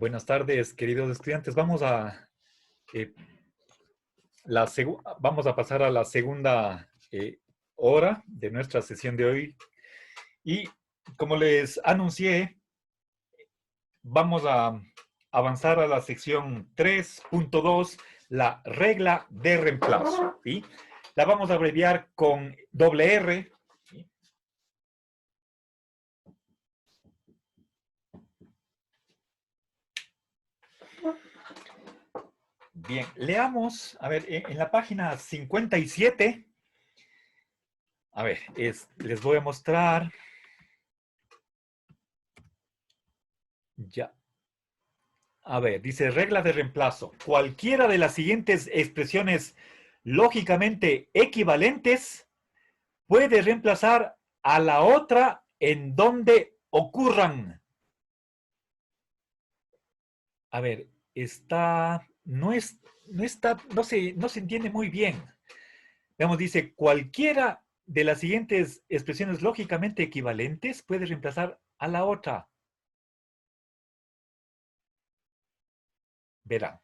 Buenas tardes, queridos estudiantes. Eh, vamos a pasar a la segunda hora de nuestra sesión de hoy. Y como les anuncié, vamos a avanzar a la sección 3.2, la regla de reemplazo. ¿Sí? La vamos a abreviar con doble R. ¿Sí? Bien, leamos, a ver, en la página 57, a ver, les voy a mostrar, ya, a ver, dice regla de reemplazo. Cualquiera de las siguientes expresiones lógicamente equivalentes puede reemplazar a la otra en donde ocurran. A ver, no se entiende muy bien. Digamos, dice, cualquiera de las siguientes expresiones lógicamente equivalentes puede reemplazar a la otra. Verán.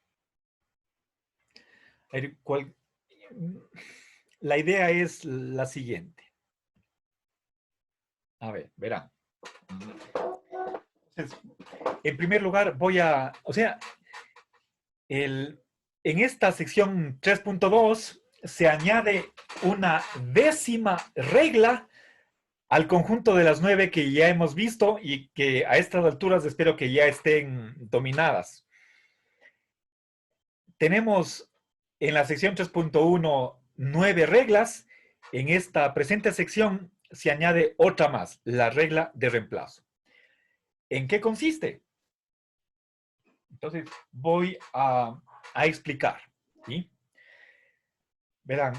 La idea es la siguiente. A ver, verán. Entonces, en primer lugar, en esta sección 3.2 se añade una 10ª regla al conjunto de las 9 que ya hemos visto y que a estas alturas espero que ya estén dominadas. Tenemos en la sección 3.1 9 reglas. En esta presente sección se añade otra más, la regla de reemplazo. ¿En qué consiste? Entonces voy a explicar. ¿Sí? Verán,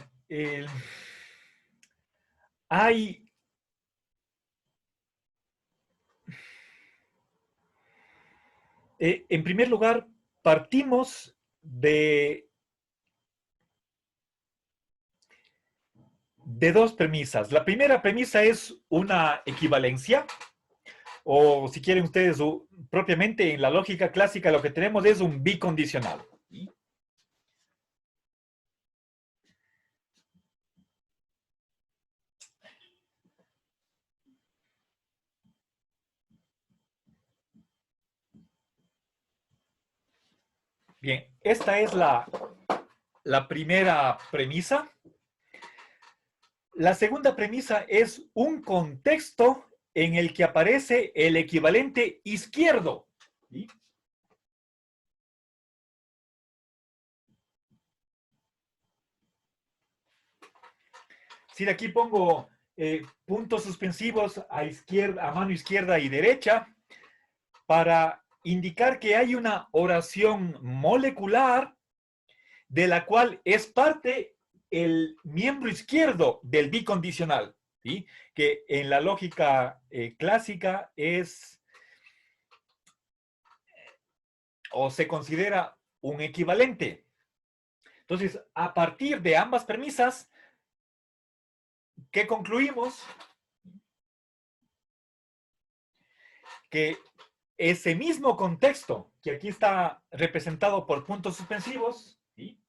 hay en primer lugar, partimos de dos premisas. La primera premisa es una equivalencia, o si quieren ustedes, propiamente en la lógica clásica lo que tenemos es un bicondicional. ¿Sí? Bien, esta es la primera premisa. La segunda premisa es un contexto en el que aparece el equivalente izquierdo. ¿Sí? Si de aquí pongo puntos suspensivos a mano izquierda y derecha, para indicar que hay una oración molecular de la cual es parte el miembro izquierdo del bicondicional, ¿sí? Que en la lógica clásica es o se considera un equivalente. Entonces, a partir de ambas premisas, ¿qué concluimos? Que ese mismo contexto, que aquí está representado por puntos suspensivos, ¿sí?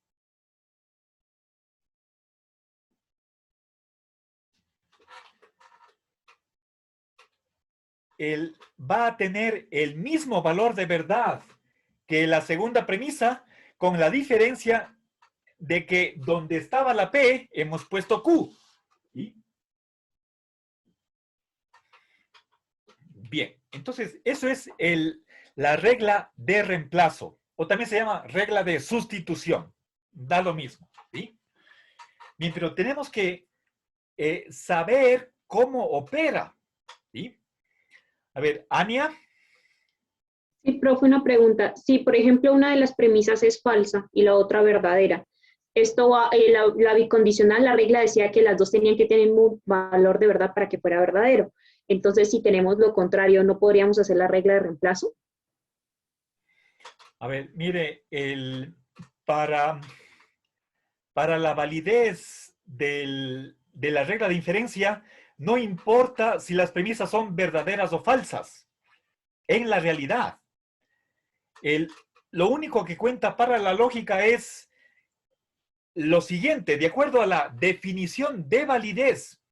Va a tener el mismo valor de verdad que la segunda premisa, con la diferencia de que donde estaba la P hemos puesto Q. ¿Sí? Bien, entonces eso es la regla de reemplazo, o también se llama regla de sustitución. Da lo mismo. ¿Sí? Bien, pero tenemos que saber cómo opera. ¿Sí? A ver, Ania. Sí, profe, una pregunta. Si, por ejemplo, una de las premisas es falsa y la otra verdadera, esto va, la bicondicional, la regla decía que las dos tenían que tener un valor de verdad para que fuera verdadero. Entonces, si tenemos lo contrario, ¿no podríamos hacer la regla de reemplazo? A ver, mire, para la validez de la regla de inferencia, no importa si las premisas son verdaderas o falsas. En la realidad, lo único que cuenta para la lógica es lo siguiente, de acuerdo a la definición de validez,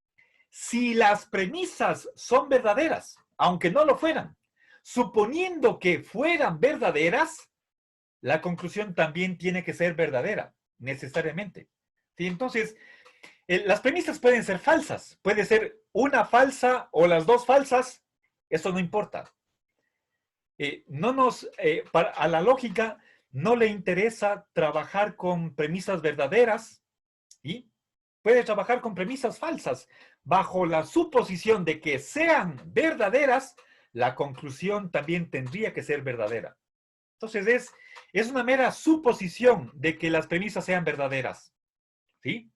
si las premisas son verdaderas, aunque no lo fueran, suponiendo que fueran verdaderas, la conclusión también tiene que ser verdadera, necesariamente. ¿Sí? Entonces, las premisas pueden ser falsas, puede ser una falsa o las dos falsas, eso no importa. A la lógica no le interesa trabajar con premisas verdaderas, ¿sí? Puede trabajar con premisas falsas. Bajo la suposición de que sean verdaderas, la conclusión también tendría que ser verdadera. Entonces es una mera suposición de que las premisas sean verdaderas, ¿sí?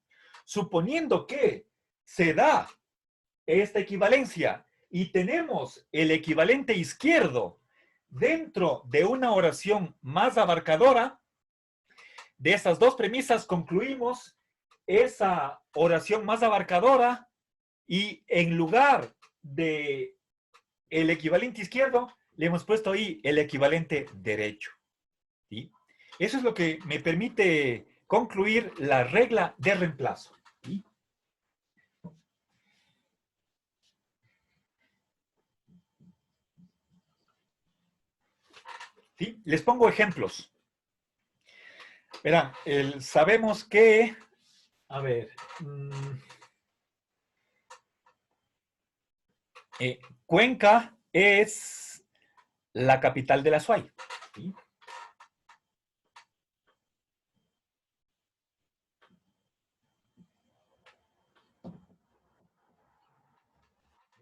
Suponiendo que se da esta equivalencia y tenemos el equivalente izquierdo dentro de una oración más abarcadora, de esas dos premisas concluimos esa oración más abarcadora y en lugar de el equivalente izquierdo, le hemos puesto ahí el equivalente derecho. ¿Sí? Eso es lo que me permite concluir la regla de reemplazo. ¿Sí? ¿Sí? Les pongo ejemplos. Verán, sabemos que, a ver, Cuenca es la capital de la SUAY. ¿Sí?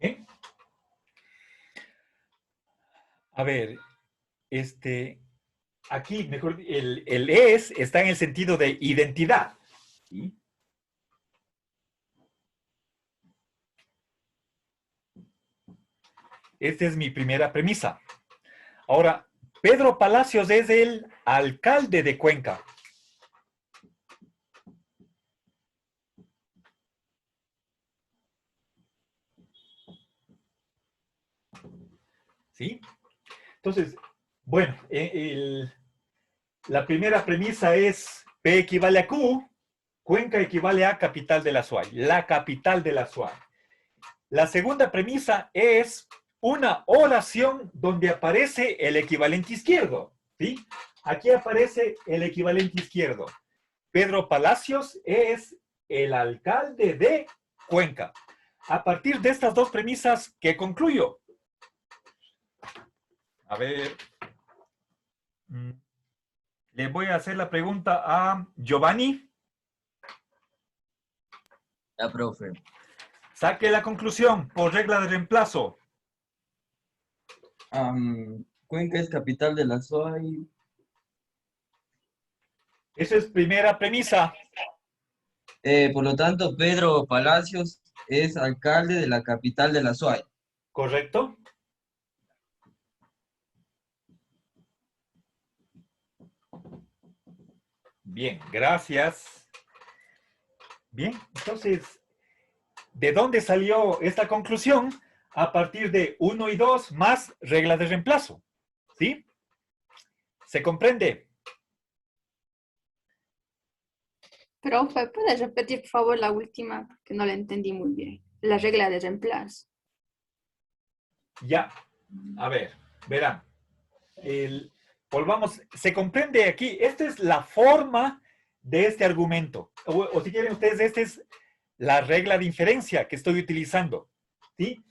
¿Eh? A ver, aquí, mejor, el es está en el sentido de identidad. ¿Sí? Esta es mi primera premisa. Ahora, Pedro Palacios es el alcalde de Cuenca. ¿Sí? Entonces, bueno, la primera premisa es P equivale a Q, Cuenca equivale a capital de la SUAY, la capital de la SUAY. La segunda premisa es una oración donde aparece el equivalente izquierdo, ¿sí? Aquí aparece el equivalente izquierdo. Pedro Palacios es el alcalde de Cuenca. A partir de estas dos premisas, ¿qué concluyo? A ver, le voy a hacer la pregunta a Giovanni. Ya, profe. Saque la conclusión por regla de reemplazo. Cuenca es capital de la SUAY. Esa es primera premisa. Por lo tanto, Pedro Palacios es alcalde de la capital de la SUAY. ¿Correcto? Bien, gracias. Bien, entonces, ¿de dónde salió esta conclusión? A partir de 1 y 2 más regla de reemplazo. ¿Sí? ¿Se comprende? Profe, ¿puedes repetir, por favor, la última? Que no la entendí muy bien. La regla de reemplazo. Ya. A ver, verán. Volvamos, se comprende aquí, esta es la forma de este argumento. O si quieren ustedes, esta es la regla de inferencia que estoy utilizando. ¿Sí?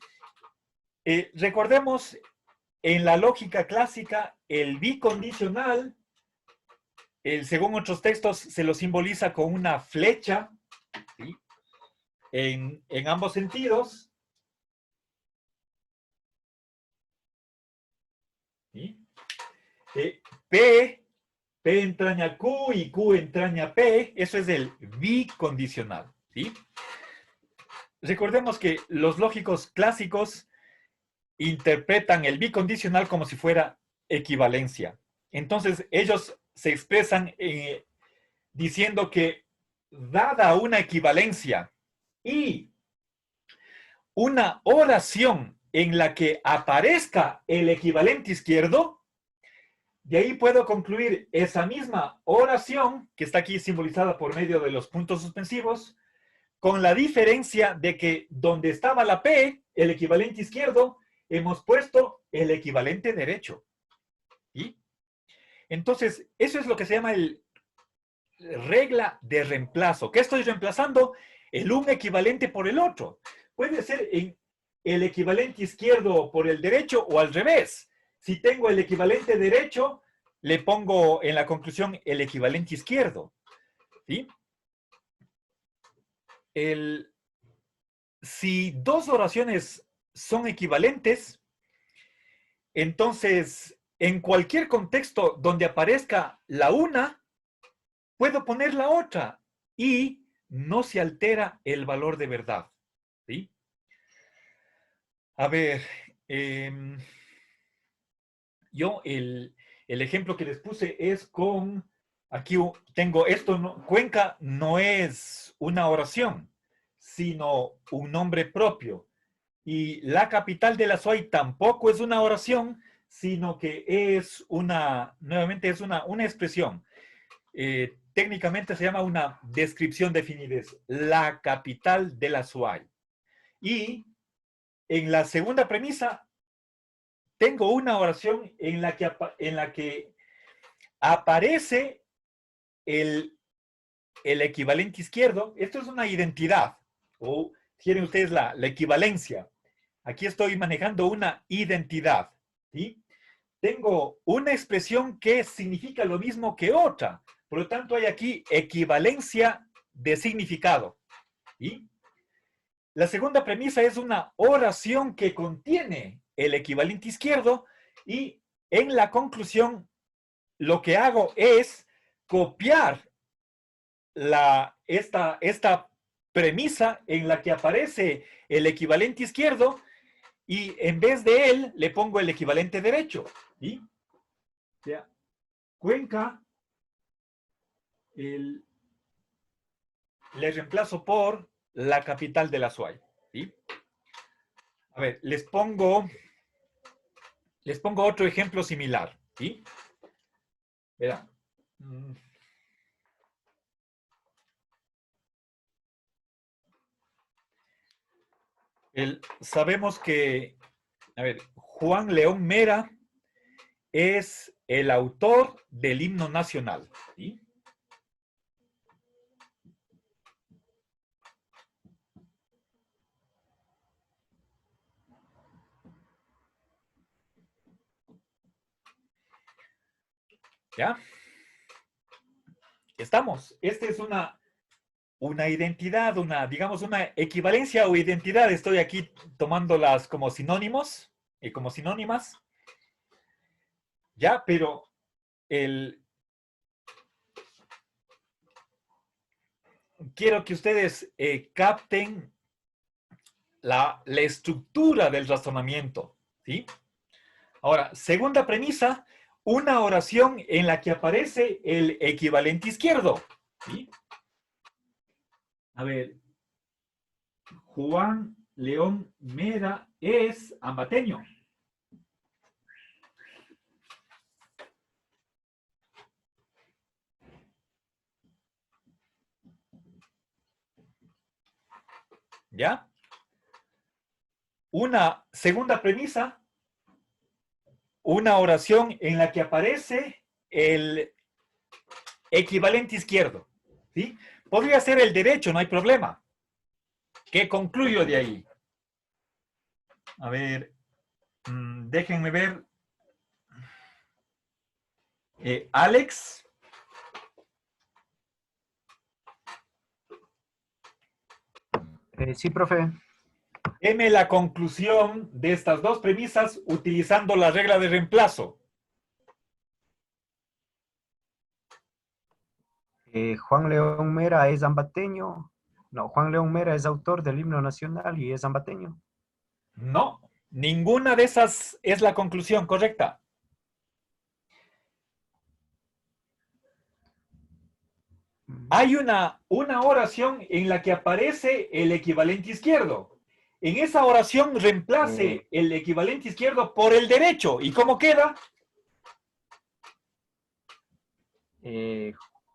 Recordemos, en la lógica clásica, el bicondicional, según otros textos, se lo simboliza con una flecha, ¿sí? En ambos sentidos. ¿Sí? P entraña Q y Q entraña P, eso es el bicondicional, ¿sí? Recordemos que los lógicos clásicos interpretan el bicondicional como si fuera equivalencia. Entonces, ellos se expresan diciendo que dada una equivalencia y una oración en la que aparezca el equivalente izquierdo, de ahí puedo concluir esa misma oración, que está aquí simbolizada por medio de los puntos suspensivos, con la diferencia de que donde estaba la P, el equivalente izquierdo, hemos puesto el equivalente derecho. ¿Sí? Entonces, eso es lo que se llama el regla de reemplazo. ¿Qué estoy reemplazando? El un equivalente por el otro. Puede ser en el equivalente izquierdo por el derecho o al revés. Si tengo el equivalente derecho, le pongo en la conclusión el equivalente izquierdo. ¿Sí? Si dos oraciones son equivalentes, entonces en cualquier contexto donde aparezca la una, puedo poner la otra y no se altera el valor de verdad. ¿Sí? A ver, yo el ejemplo que les puse es con, aquí tengo esto, Cuenca no es una oración, sino un nombre propio. Y la capital de la SUAY tampoco es una oración, sino que es nuevamente es una expresión. Técnicamente se llama una descripción de finidez, la capital de la SUAY. Y en la segunda premisa, tengo una oración en la que aparece el equivalente izquierdo. Esto es una identidad, o quieren ustedes la equivalencia. Aquí estoy manejando una identidad. ¿Sí? Tengo una expresión que significa lo mismo que otra. Por lo tanto, hay aquí equivalencia de significado. ¿Sí? La segunda premisa es una oración que contiene el equivalente izquierdo y en la conclusión lo que hago es copiar esta premisa en la que aparece el equivalente izquierdo y en vez de él le pongo el equivalente derecho. ¿Sí? O sea, Cuenca le reemplazo por la capital de la SUAY. ¿Sí? A ver, les pongo otro ejemplo similar. ¿Sí? Verán. Sabemos que, a ver, Juan León Mera es el autor del himno nacional. ¿Sí? ¿Ya? Estamos. Esta es una identidad, digamos, una equivalencia o identidad. Estoy aquí tomándolas como sinónimos y como sinónimas. Ya, pero quiero que ustedes capten la estructura del razonamiento. ¿Sí? Ahora, segunda premisa, una oración en la que aparece el equivalente izquierdo. ¿Sí? A ver, Juan León Mera es ambateño. ¿Ya? Una segunda premisa, una oración en la que aparece el equivalente izquierdo. ¿Sí? Podría ser el derecho, no hay problema. ¿Qué concluyo de ahí? A ver, déjenme ver. Alex. Sí, profe. Deme la conclusión de estas dos premisas utilizando la regla de reemplazo. Juan León Mera es ambateño. No, Juan León Mera es autor del himno nacional y es ambateño. No, ninguna de esas es la conclusión correcta. Hay una oración en la que aparece el equivalente izquierdo. En esa oración reemplace el equivalente izquierdo por el derecho. ¿Y cómo queda?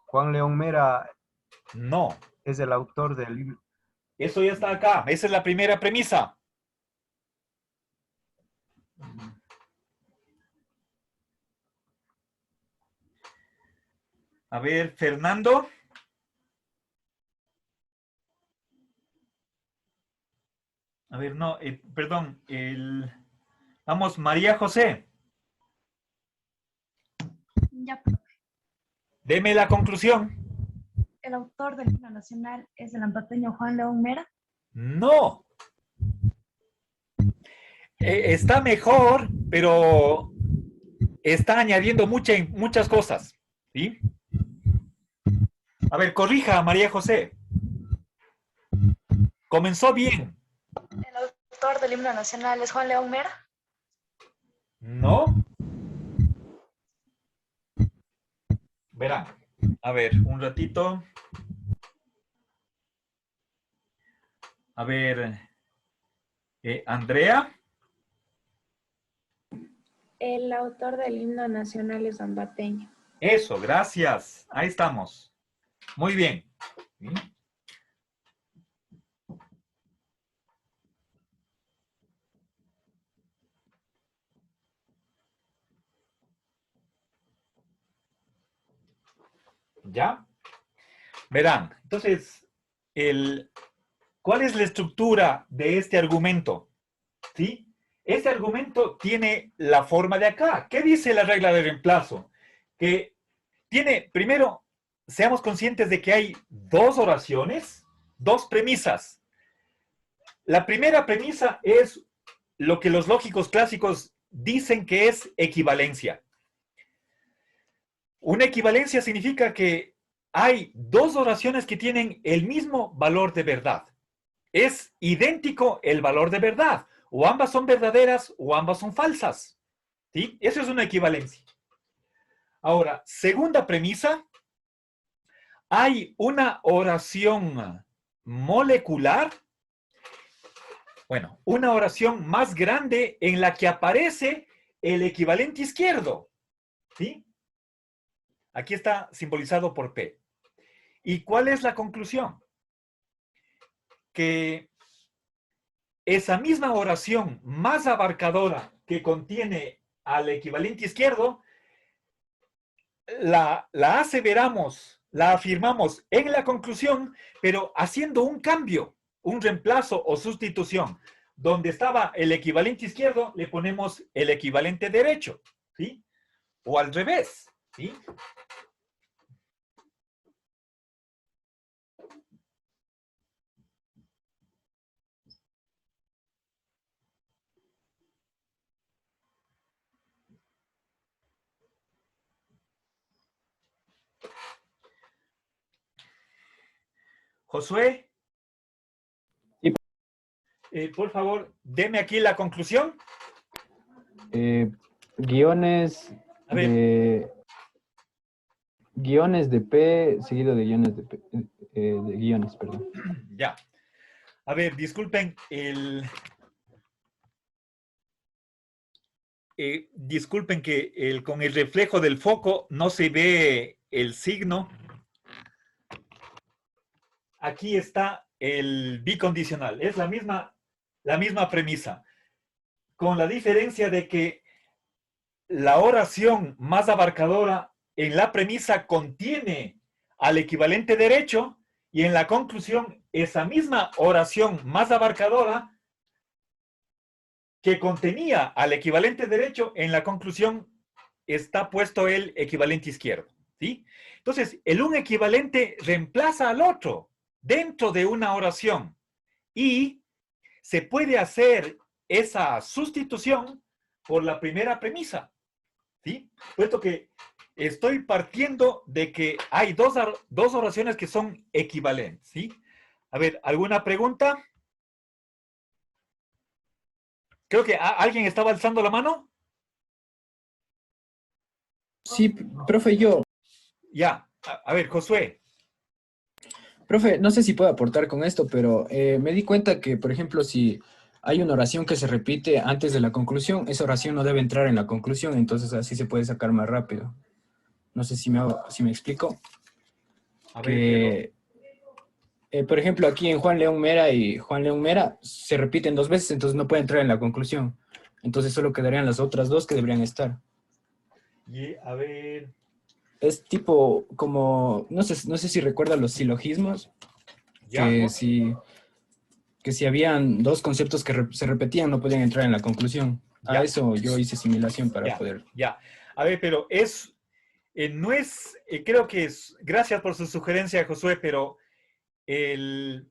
Juan León Mera No, es el autor del libro. eso ya está acá. Esa es la primera premisa. A ver, Fernando. A ver, no, perdón. Vamos, María José. Ya, Deme la conclusión. el autor del himno nacional es el ambateño Juan León Mera. No. Está mejor, pero está añadiendo muchas cosas. ¿Sí? A ver, corrija, María José. Comenzó bien. El autor del himno nacional es Juan León Mera. No. Verán. A ver, un ratito. A ver. Andrea. El autor del himno nacional es ambateño. Eso, gracias. Ahí estamos. Muy bien. ¿Sí? ¿Ya? Verán, entonces, ¿cuál es la estructura de este argumento? ¿Sí? Este argumento tiene la forma de acá. ¿Qué dice la regla de reemplazo? Que tiene, primero, seamos conscientes de que hay dos oraciones, dos premisas. La primera premisa es lo que los lógicos clásicos dicen que es equivalencia. Una equivalencia significa que hay dos oraciones que tienen el mismo valor de verdad. Es idéntico el valor de verdad. O ambas son verdaderas o ambas son falsas. ¿Sí? Eso es una equivalencia. Ahora, segunda premisa, hay una oración molecular, bueno, una oración más grande en la que aparece el equivalente izquierdo. ¿Sí? Aquí está simbolizado por P. ¿Y cuál es la conclusión? Que esa misma oración más abarcadora que contiene al equivalente izquierdo, la aseveramos, la afirmamos en la conclusión, pero haciendo un cambio, un reemplazo o sustitución. Donde estaba el equivalente izquierdo, le ponemos el equivalente derecho, ¿sí? O al revés, ¿sí? Josué. Sí. Por favor, deme aquí la conclusión. Guiones A ver. Guiones de P seguido de guiones de P, de guiones, perdón. Ya. A ver, disculpen, disculpen que con el reflejo del foco no se ve el signo. Aquí está el bicondicional. Es la misma premisa. Con la diferencia de que la oración más abarcadora en la premisa contiene al equivalente derecho y en la conclusión esa misma oración más abarcadora que contenía al equivalente derecho, en la conclusión está puesto el equivalente izquierdo. ¿Sí? Entonces, el un equivalente reemplaza al otro dentro de una oración y se puede hacer esa sustitución por la primera premisa. ¿Sí? Puesto que estoy partiendo de que hay dos oraciones que son equivalentes. ¿Sí? A ver, ¿alguna pregunta? Creo que alguien estaba alzando la mano. Sí, profe, yo. Ya, a ver, Josué. Profe, no sé si puedo aportar con esto, pero me di cuenta que, por ejemplo, si hay una oración que se repite antes de la conclusión, esa oración no debe entrar en la conclusión, entonces así se puede sacar más rápido. No sé si me explico. A ver, Que, por ejemplo, aquí en Juan León Mera y Juan León Mera se repiten 2 veces, entonces no puede entrar en la conclusión. Entonces solo quedarían las otras 2 que deberían estar. y a ver, Es tipo como, no sé si recuerda los silogismos, ya, que si habían 2 conceptos que se repetían no podían entrar en la conclusión. A Ya. eso yo hice simulación para ya, poder. ya. A ver, pero no es, creo que es, gracias por su sugerencia, Josué, pero el...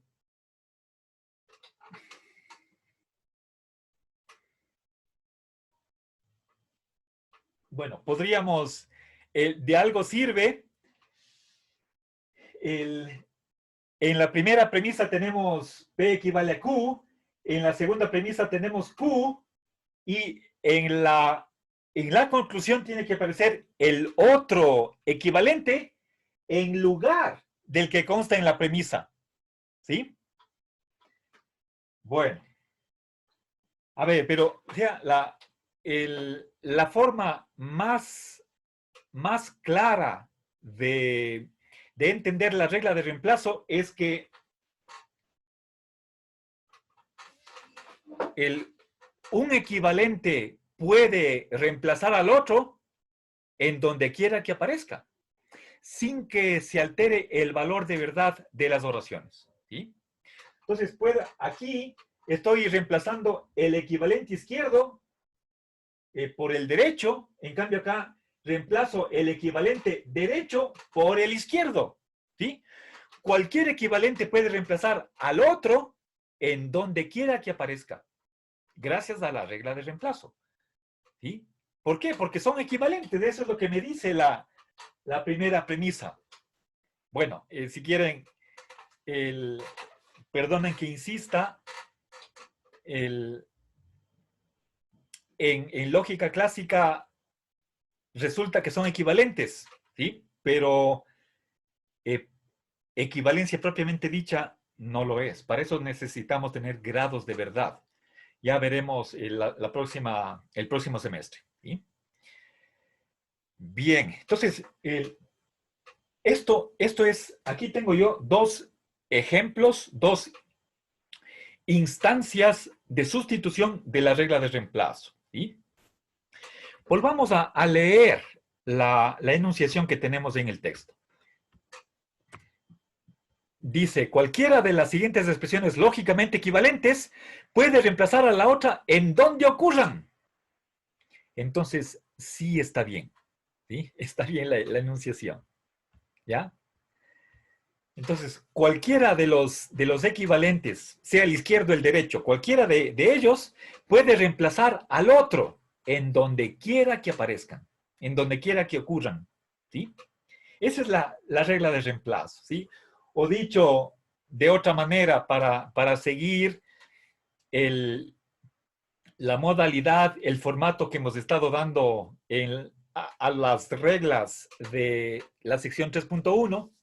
Bueno, podríamos, de algo sirve, en la primera premisa tenemos P equivale a Q, en la segunda premisa tenemos Q, y en la conclusión tiene que aparecer el otro equivalente en lugar del que consta en la premisa. ¿Sí? Bueno. A ver, pero o sea, la forma más clara de entender la regla de reemplazo es que un equivalente puede reemplazar al otro en donde quiera que aparezca, sin que se altere el valor de verdad de las oraciones. ¿Sí? Entonces, aquí estoy reemplazando el equivalente izquierdo por el derecho, en cambio acá reemplazo el equivalente derecho por el izquierdo. ¿Sí? Cualquier equivalente puede reemplazar al otro en donde quiera que aparezca, gracias a la regla de reemplazo. ¿Sí? ¿Por qué? Porque son equivalentes, eso es lo que me dice la primera premisa. Bueno, si quieren, perdonen que insista, en lógica clásica resulta que son equivalentes, ¿sí? Pero equivalencia propiamente dicha no lo es. Para eso necesitamos tener grados de verdad. Ya veremos el próximo semestre. ¿Sí? Bien, entonces, esto es, aquí tengo yo 2 ejemplos, 2 instancias de sustitución de la regla de reemplazo. ¿Sí? Volvamos a leer la enunciación que tenemos en el texto. Dice, cualquiera de las siguientes expresiones lógicamente equivalentes puede reemplazar a la otra en donde ocurran. Entonces, sí está bien. ¿Sí? Está bien la enunciación. ¿Ya? Entonces, cualquiera de los equivalentes, sea el izquierdo o el derecho, cualquiera de ellos puede reemplazar al otro en donde quiera que aparezcan, en donde quiera que ocurran. ¿Sí? Esa es la regla de reemplazo. ¿Sí? O dicho de otra manera, para seguir la modalidad, el formato que hemos estado dando a las reglas de la sección 3.1,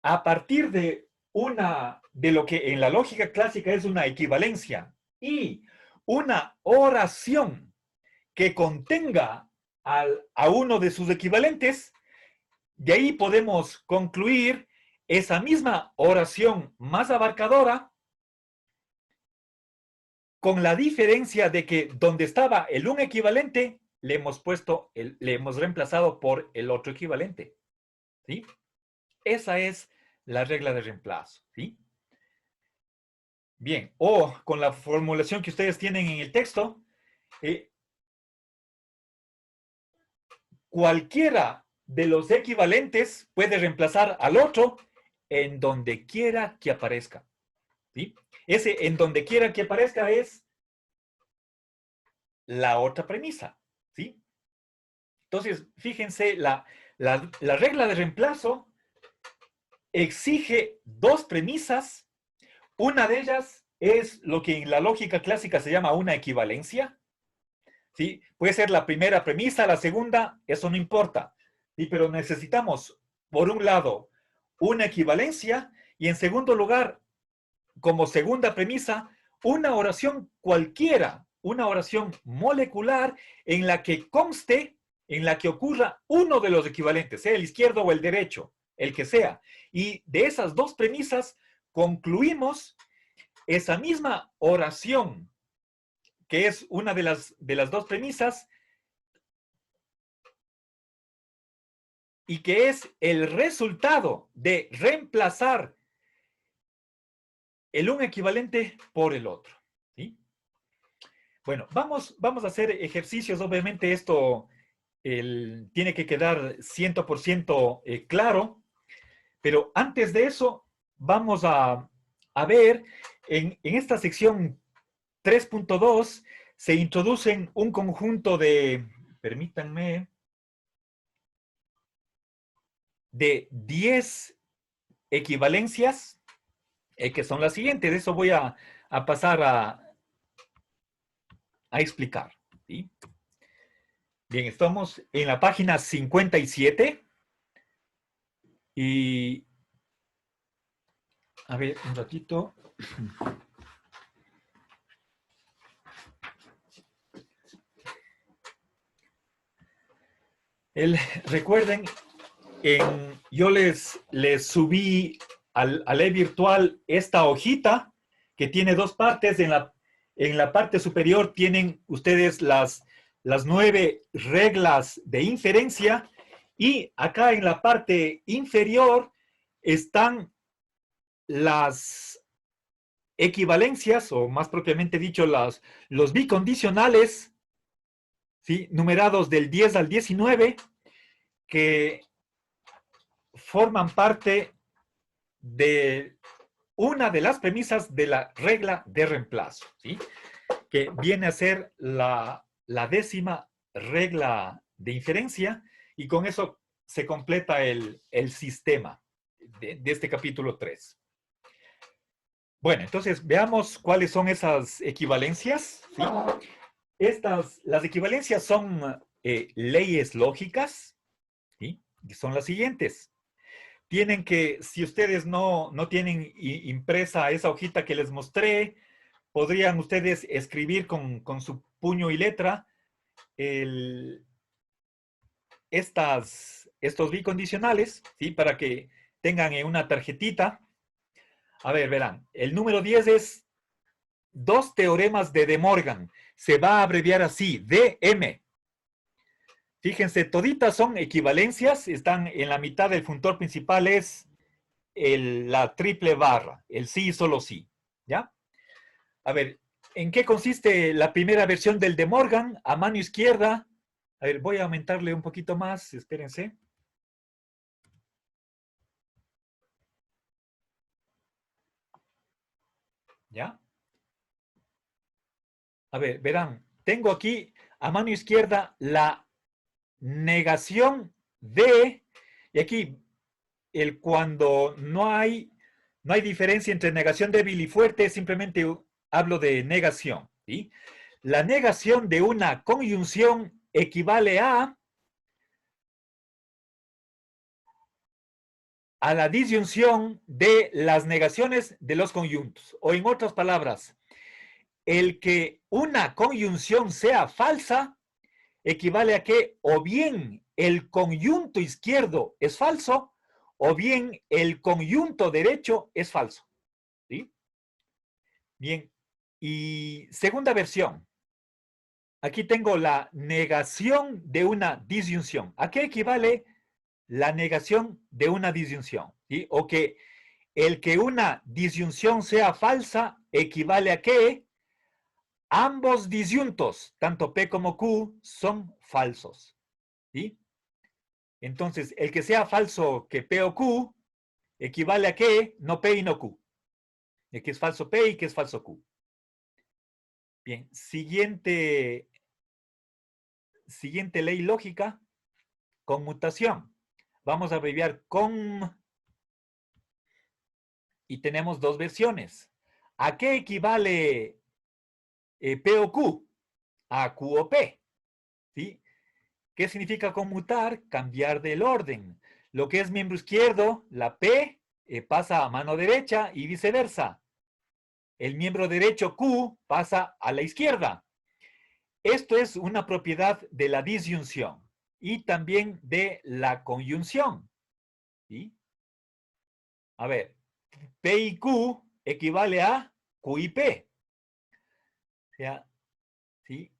a partir de lo que en la lógica clásica es una equivalencia y una oración que contenga a uno de sus equivalentes, de ahí podemos concluir esa misma oración más abarcadora, con la diferencia de que donde estaba el un equivalente, le hemos reemplazado por el otro equivalente. ¿Sí? Esa es la regla de reemplazo. ¿Sí? Bien, o con la formulación que ustedes tienen en el texto, cualquiera de los equivalentes puede reemplazar al otro en donde quiera que aparezca. ¿Sí? Ese en donde quiera que aparezca es la otra premisa. ¿Sí? Entonces, fíjense, la regla de reemplazo exige 2 premisas. Una de ellas es lo que en la lógica clásica se llama una equivalencia. ¿Sí? Puede ser la primera premisa, la segunda, eso no importa. ¿Sí? Pero necesitamos, por un lado, una equivalencia y en segundo lugar, como segunda premisa, una oración cualquiera, una oración molecular en la que conste en la que ocurra uno de los equivalentes, sea el izquierdo o el derecho, el que sea. Y de esas dos premisas concluimos esa misma oración, que es una de las dos premisas, y que es el resultado de reemplazar el un equivalente por el otro. ¿Sí? Bueno, vamos a hacer ejercicios. Obviamente esto tiene que quedar 100% claro, pero antes de eso vamos a ver en esta sección 3.2 se introducen un conjunto de, permítanme, de 10 equivalencias, que son las siguientes. Eso voy a pasar a explicar. ¿Sí? Bien, estamos en la página 57. Y, a ver, un ratito. Recuerden, yo les subí al virtual esta hojita que tiene dos partes. En la parte superior tienen ustedes las 9 reglas de inferencia, y acá en la parte inferior están las equivalencias, o más propiamente dicho, los bicondicionales, ¿sí? Numerados del 10 al 19, que forman parte de una de las premisas de la regla de reemplazo, ¿sí? Que viene a ser la 10ª regla de inferencia, y con eso se completa el sistema de este capítulo 3. Bueno, entonces veamos cuáles son esas equivalencias, ¿sí? Las equivalencias son leyes lógicas, ¿sí? Y son las siguientes. Tienen que, si ustedes no tienen impresa esa hojita que les mostré, podrían ustedes escribir con su puño y letra estos bicondicionales, ¿sí? Para que tengan en una tarjetita. A ver, verán, el número 10 es 2 teoremas de De Morgan. Se va a abreviar así, DM. Fíjense, toditas son equivalencias, están en la mitad del funtor principal, es la triple barra, el sí y solo sí, ¿ya? A ver, ¿en qué consiste la primera versión del De Morgan? A mano izquierda, a ver, voy a aumentarle un poquito más, espérense. ¿Ya? A ver, verán, tengo aquí a mano izquierda la negación de, y aquí cuando no hay diferencia entre negación débil y fuerte, simplemente hablo de negación, ¿sí? La negación de una conjunción equivale a la disyunción de las negaciones de los conjuntos. O en otras palabras, el que una conjunción sea falsa equivale a que o bien el conjunto izquierdo es falso, o bien el conjunto derecho es falso. ¿Sí? Bien, y segunda versión. Aquí tengo la negación de una disyunción. ¿A qué equivale la negación de una disyunción? ¿Sí? O que el que una disyunción sea falsa equivale a que ambos disyuntos, tanto P como Q, son falsos. ¿Sí? Entonces, el que sea falso que P o Q equivale a que no P y no Q. El que es falso P y que es falso Q. Bien, siguiente ley lógica, conmutación. Vamos a abreviar con, y tenemos dos versiones. ¿A qué equivale P o Q? A Q o P. ¿Sí? ¿Qué significa conmutar? Cambiar del orden. Lo que es miembro izquierdo, la P, pasa a mano derecha y viceversa. El miembro derecho Q pasa a la izquierda. Esto es una propiedad de la disyunción. y también de la conyunción. ¿Sí? A ver, P y Q equivale a Q y P. O sea, ¿sí?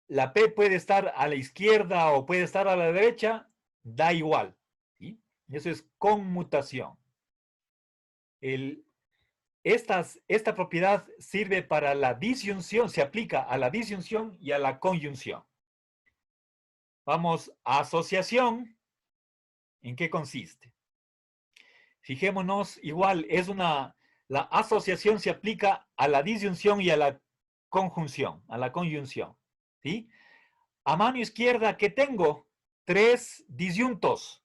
La P puede estar a la izquierda o puede estar a la derecha, da igual. ¿Sí? Eso es conmutación. Esta propiedad sirve para la disyunción, se aplica a la disyunción y a la conyunción. Vamos a asociación. ¿En qué consiste? Fijémonos, igual, la asociación se aplica a la disyunción y a la conjunción, a la conyunción. ¿Sí? A mano izquierda, ¿qué tengo? 3 disyuntos,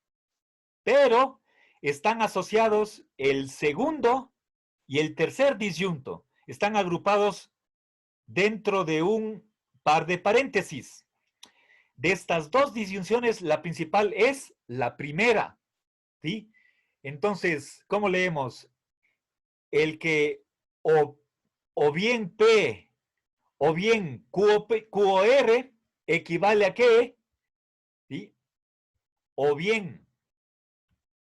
pero están asociados el segundo y el tercer disyunto. Están agrupados dentro de un par de paréntesis. De estas dos disyunciones, la principal es la primera. ¿Sí? Entonces, ¿cómo leemos? El que o bien P o bien Q o R equivale a qué? ¿Sí? O bien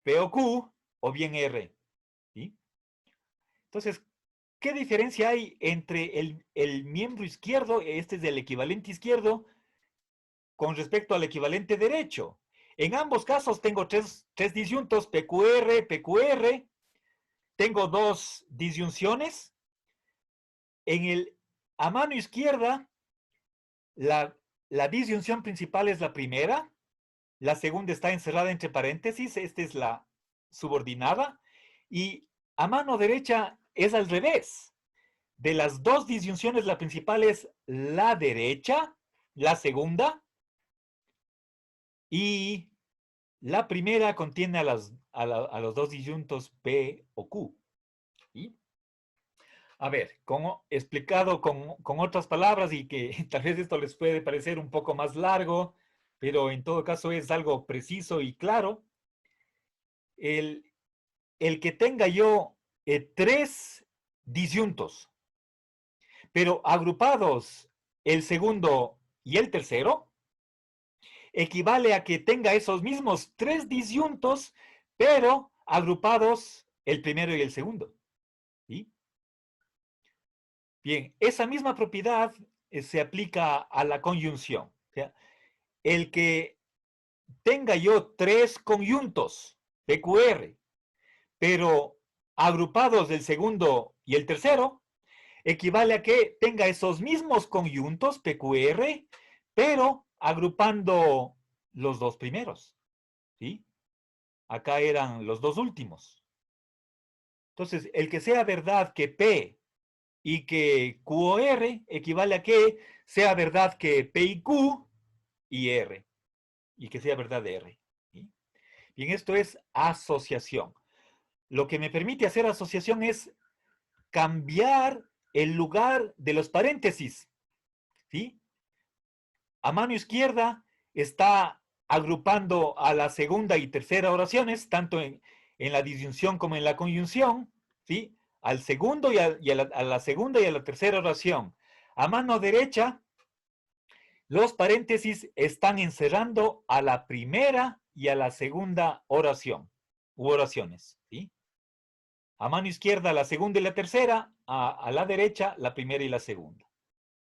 P o Q o bien R. ¿Sí? Entonces, ¿qué diferencia hay entre el miembro izquierdo, este es el equivalente izquierdo, con respecto al equivalente derecho? En ambos casos tengo tres disyuntos, PQR, PQR. Tengo dos disyunciones. A mano izquierda, la disyunción principal es la primera. La segunda está encerrada entre paréntesis. Esta es la subordinada. Y a mano derecha es al revés. De las dos disyunciones, la principal es la derecha, la segunda, y la primera contiene a los dos disyuntos P o Q. ¿Sí? A ver, como explicado con otras palabras y que tal vez esto les puede parecer un poco más largo, pero en todo caso es algo preciso y claro. El que tenga yo 3 disyuntos, pero agrupados el segundo y el tercero, equivale a que tenga esos mismos 3 disyuntos, pero agrupados el primero y el segundo. ¿Sí? Bien, esa misma propiedad se aplica a la conyunción. O sea, el que tenga yo 3 conyuntos, PQR, pero agrupados del segundo y el tercero, equivale a que tenga esos mismos conyuntos, PQR, pero agrupando los dos primeros. ¿Sí? Acá eran los dos últimos. Entonces, el que sea verdad que P y que Q o R equivale a que sea verdad que P y Q y R. Y que sea verdad de R. ¿Sí? Bien, esto es asociación. Lo que me permite hacer asociación es cambiar el lugar de los paréntesis. ¿Sí? A mano izquierda está agrupando a la segunda y tercera oraciones, tanto en la disyunción como en la conyunción, ¿sí? Al segundo y a la segunda y a la tercera oración. A mano derecha, los paréntesis están encerrando a la primera y a la segunda oración, u oraciones, ¿sí? A mano izquierda, la segunda y la tercera, a la derecha, la primera y la segunda.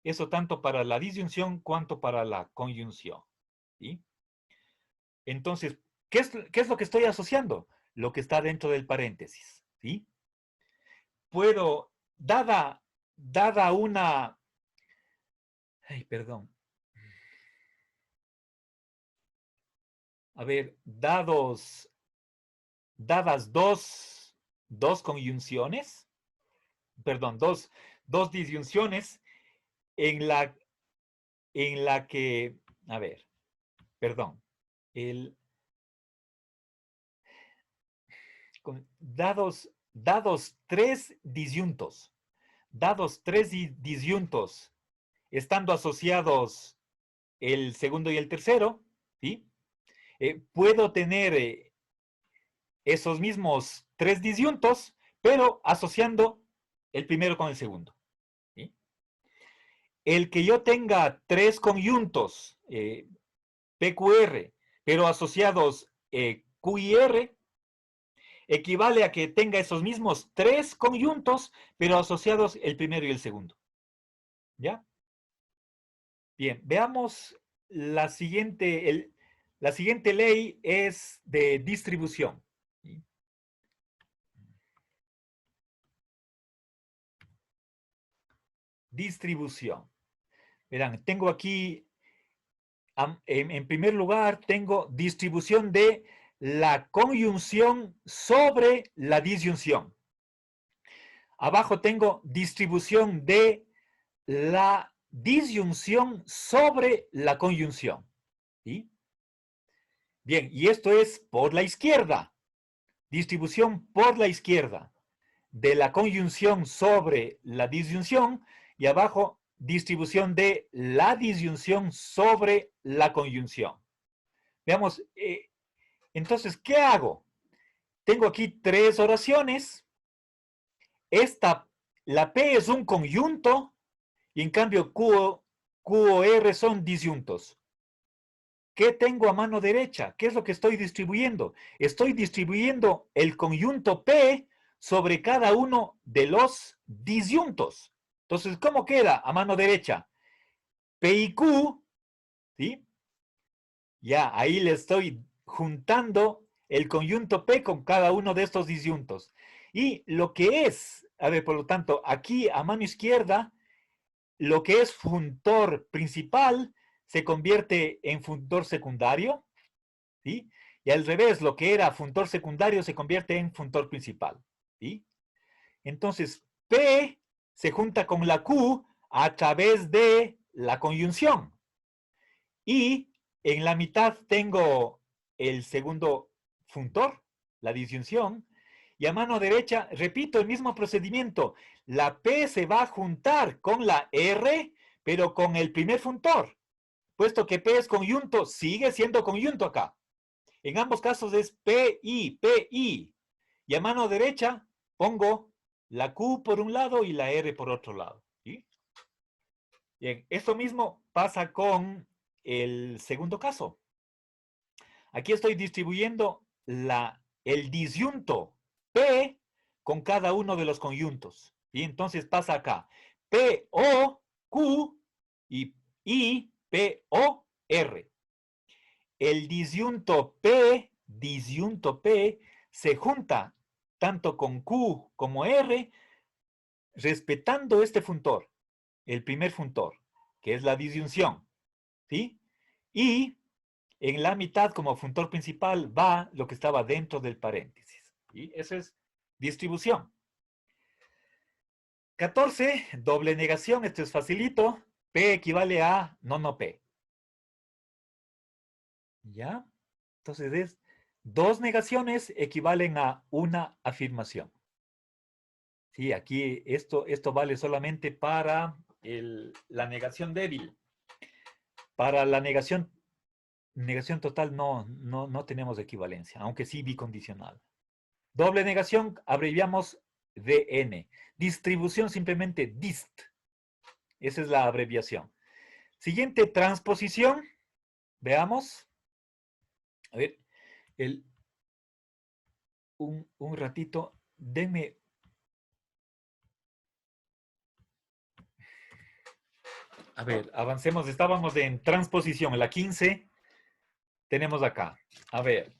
Eso tanto para la disyunción cuanto para la conyunción. ¿Sí? Entonces, ¿qué es lo que estoy asociando? Lo que está dentro del paréntesis. ¿Sí? Puedo, dada una... Ay, perdón. A ver, dadas dos conyunciones, perdón, dos disyunciones en la que, a ver, perdón, dados tres disyuntos, estando asociados el segundo y el tercero, ¿sí? Puedo tener esos mismos 3 disyuntos, pero asociando el primero con el segundo. ¿Sí? El que yo tenga 3 conyuntos, PQR, pero asociados QIR, equivale a que tenga esos mismos 3 conyuntos, pero asociados el primero y el segundo. ¿Ya? Bien, veamos la siguiente. La siguiente ley es de distribución. Distribución. Verán, tengo aquí, en primer lugar, tengo distribución de la conjunción sobre la disyunción. Abajo tengo distribución de la disyunción sobre la conjunción. ¿Sí? Bien, y esto es por la izquierda. Distribución por la izquierda de la conjunción sobre la disyunción, y abajo distribución de la disyunción sobre la conjunción. Veamos, entonces, ¿qué hago? Tengo aquí 3 oraciones. La P es un conjunto, y en cambio Q o R son disyuntos. ¿Qué tengo a mano derecha? ¿Qué es lo que estoy distribuyendo? Estoy distribuyendo el conjunto P sobre cada uno de los disyuntos. Entonces, ¿cómo queda a mano derecha? P y Q, ¿sí? Ya, ahí le estoy juntando el conjunto P con cada uno de estos disyuntos. Y lo que es, a ver, por lo tanto, aquí a mano izquierda, lo que es funtor principal se convierte en funtor secundario, ¿sí? Y al revés, lo que era funtor secundario se convierte en funtor principal, ¿sí? Entonces, P se junta con la Q a través de la conjunción. Y en la mitad tengo el segundo funtor, la disyunción. Y a mano derecha, repito el mismo procedimiento. La P se va a juntar con la R, pero con el primer funtor. Puesto que P es conjunto, sigue siendo conjunto acá. En ambos casos es PI, PI. Y a mano derecha pongo la Q por un lado y la R por otro lado. ¿Sí? Bien, esto mismo pasa con el segundo caso. Aquí estoy distribuyendo el disyunto P con cada uno de los conjuntos. Y entonces pasa acá. P, O, Q y I, P, O, R. El disyunto P se junta tanto con Q como R, respetando este funtor, el primer funtor, que es la disyunción, ¿sí? Y en la mitad, como funtor principal, va lo que estaba dentro del paréntesis. ¿Sí? Eso es distribución. 14, doble negación, esto es facilito. P equivale a no P. ¿Ya? Entonces, 2 negaciones equivalen a una afirmación. Sí, aquí esto vale solamente para la negación débil. Para la negación total no tenemos equivalencia, aunque sí bicondicional. Doble negación abreviamos DN. Distribución simplemente DIST. Esa es la abreviación. Siguiente, transposición. Veamos. A ver, un ratito, denme. A ver, avancemos. Estábamos en transposición, en la 15. Tenemos acá. A ver,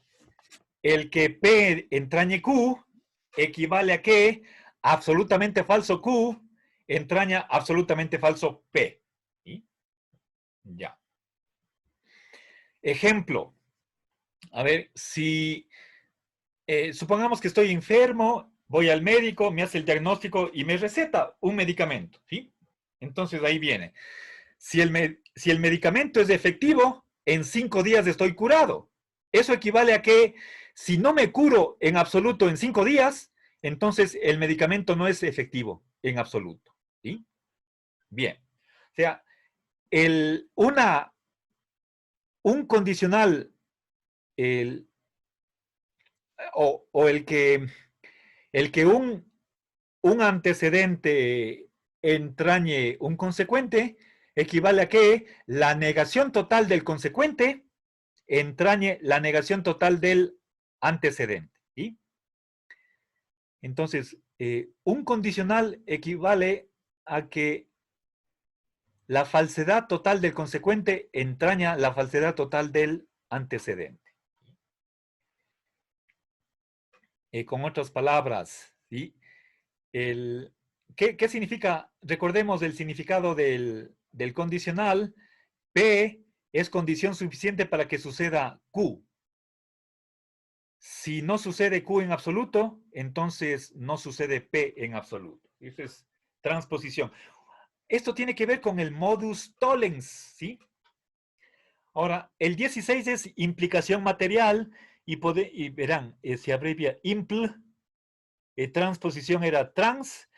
el que P entrañe Q equivale a que absolutamente falso Q entraña absolutamente falso P. ¿Sí? Ya. Ejemplo. A ver, si supongamos que estoy enfermo, voy al médico, me hace el diagnóstico y me receta un medicamento. ¿Sí? Entonces ahí viene. Si el medicamento es efectivo, en 5 días estoy curado. Eso equivale a que si no me curo en absoluto en 5 días, entonces el medicamento no es efectivo en absoluto. ¿Sí? Bien. O sea, un condicional o el que un antecedente entrañe un consecuente equivale a que la negación total del consecuente entrañe la negación total del antecedente. ¿Sí? Entonces, un condicional equivale a que la falsedad total del consecuente entraña la falsedad total del antecedente. Con otras palabras, ¿sí? ¿Qué significa? Recordemos el significado del condicional. P es condición suficiente para que suceda Q. Si no sucede Q en absoluto, entonces no sucede P en absoluto. Eso es transposición. Esto tiene que ver con el modus tollens, ¿sí? Ahora, el 16 es implicación material y verán, se abrevia impl, transposición era trans.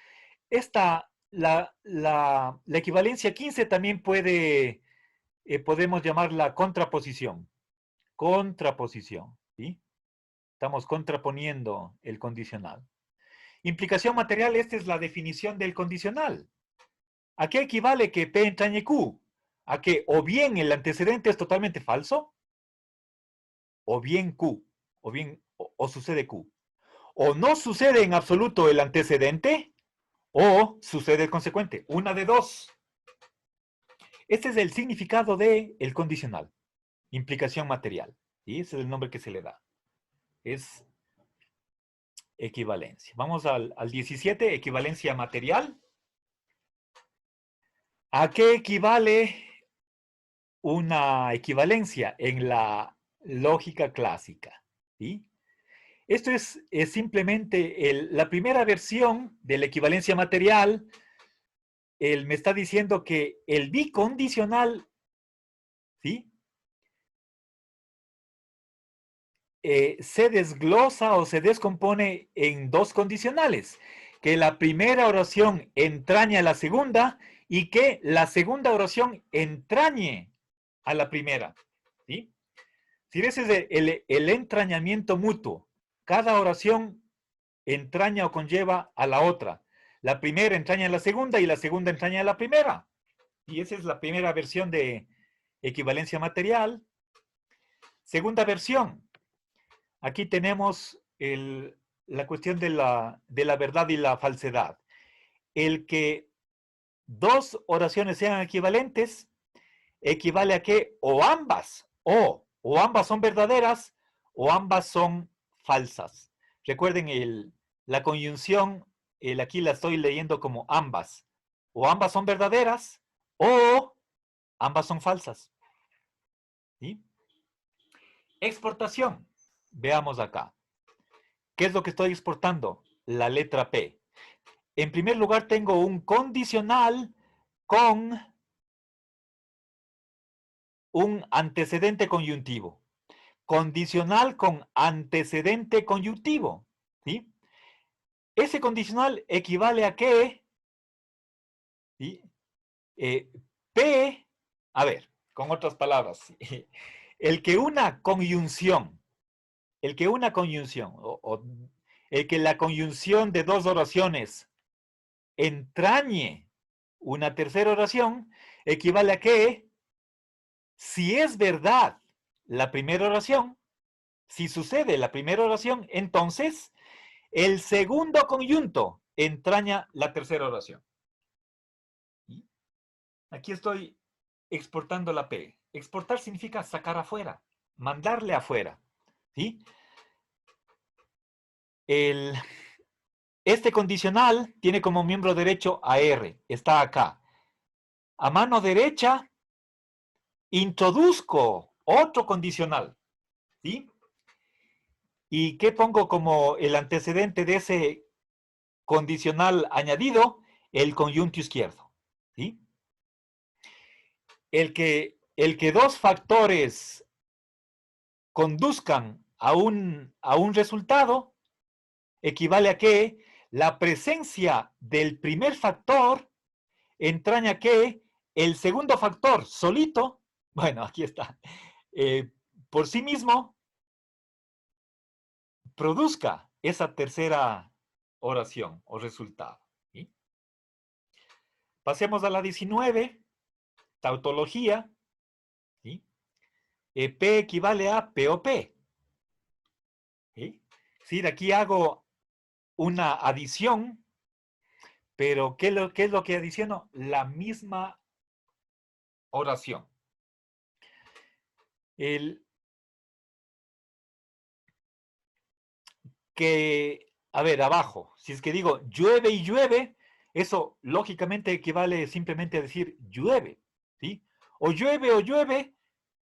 La equivalencia 15 también podemos llamarla contraposición. Contraposición, ¿sí? Estamos contraponiendo el condicional. Implicación material, esta es la definición del condicional. ¿A qué equivale que P entrañe Q? A que o bien el antecedente es totalmente falso, o bien Q, o sucede Q. O no sucede en absoluto el antecedente, o sucede el consecuente. Una de dos. Este es el significado del condicional. Implicación material. ¿Sí? Ese es el nombre que se le da. Es equivalencia. Vamos al 17, equivalencia material. ¿A qué equivale una equivalencia en la lógica clásica? ¿Sí? Esto es simplemente la primera versión de la equivalencia material. Él me está diciendo que el bicondicional, ¿sí? Se desglosa o se descompone en dos condicionales. Que la primera oración entraña a la segunda y que la segunda oración entrañe a la primera. ¿Sí? Si ese es el entrañamiento mutuo, cada oración entraña o conlleva a la otra. La primera entraña a la segunda y la segunda entraña a la primera. Y esa es la primera versión de equivalencia material. Segunda versión. Aquí tenemos la cuestión de la verdad y la falsedad. El que dos oraciones sean equivalentes equivale a que o ambas son verdaderas o ambas son falsas. Recuerden la conjunción, aquí la estoy leyendo como ambas. O ambas son verdaderas o ambas son falsas. ¿Sí? Exportación. Veamos acá. ¿Qué es lo que estoy exportando? La letra P. En primer lugar, tengo un condicional con un antecedente coyuntivo. Condicional con antecedente coyuntivo. ¿Sí? Ese condicional equivale a que ¿sí? P, a ver, con otras palabras, el que una conjunción, el que la conjunción de dos oraciones entrañe una tercera oración, equivale a que si es verdad la primera oración, si sucede la primera oración, entonces el segundo conjunto entraña la tercera oración. Aquí estoy exportando la P. Exportar significa sacar afuera, mandarle afuera. ¿Sí? Este condicional tiene como miembro derecho a R, está acá. A mano derecha, introduzco otro condicional. ¿Sí? ¿Y qué pongo como el antecedente de ese condicional añadido? El conjunto izquierdo. ¿Sí? El que dos factores conduzcan a un resultado equivale a que la presencia del primer factor entraña que el segundo factor solito, bueno, aquí está, por sí mismo, produzca esa tercera oración o resultado. ¿Sí? Pasemos a la 19, tautología. ¿Sí? P equivale a P o P. ¿Sí? Sí, de aquí hago una adición, pero ¿qué es lo que adiciono? La misma oración. A ver, abajo, si es que digo llueve y llueve, eso lógicamente equivale simplemente a decir llueve, ¿sí? O llueve,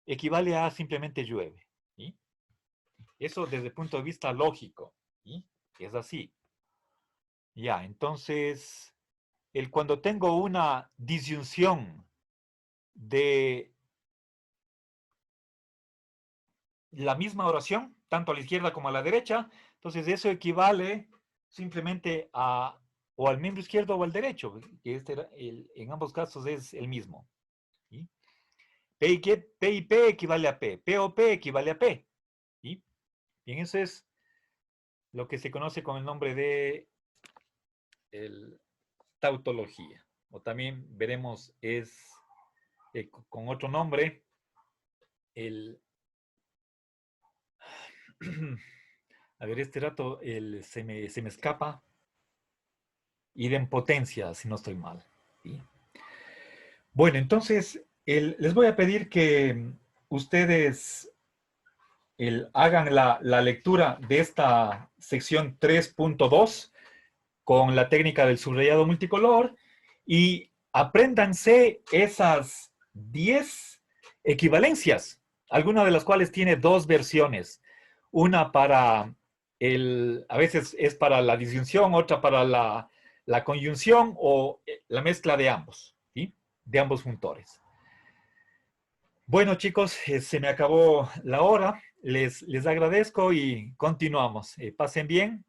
equivale a simplemente llueve, ¿sí? Eso desde el punto de vista lógico, ¿sí? Es así. Ya, entonces, cuando tengo una disyunción de la misma oración, tanto a la izquierda como a la derecha, entonces eso equivale simplemente a o al miembro izquierdo o al derecho, que en ambos casos es el mismo. ¿Sí? P y P equivale a P, P o P equivale a P. ¿Sí? Bien, eso es lo que se conoce con el nombre de tautología. O también veremos es con otro nombre, a ver, este rato se me escapa. Idempotencia, si no estoy mal. ¿Sí? Bueno, entonces, les voy a pedir que ustedes hagan la lectura de esta sección 3.2 con la técnica del subrayado multicolor y apréndanse esas 10 equivalencias, alguna de las cuales tiene dos versiones. Una para a veces es para la disyunción, otra para la conjunción o la mezcla de ambos, ¿sí? De ambos funtores. Bueno, chicos, se me acabó la hora. Les agradezco y continuamos. Pasen bien.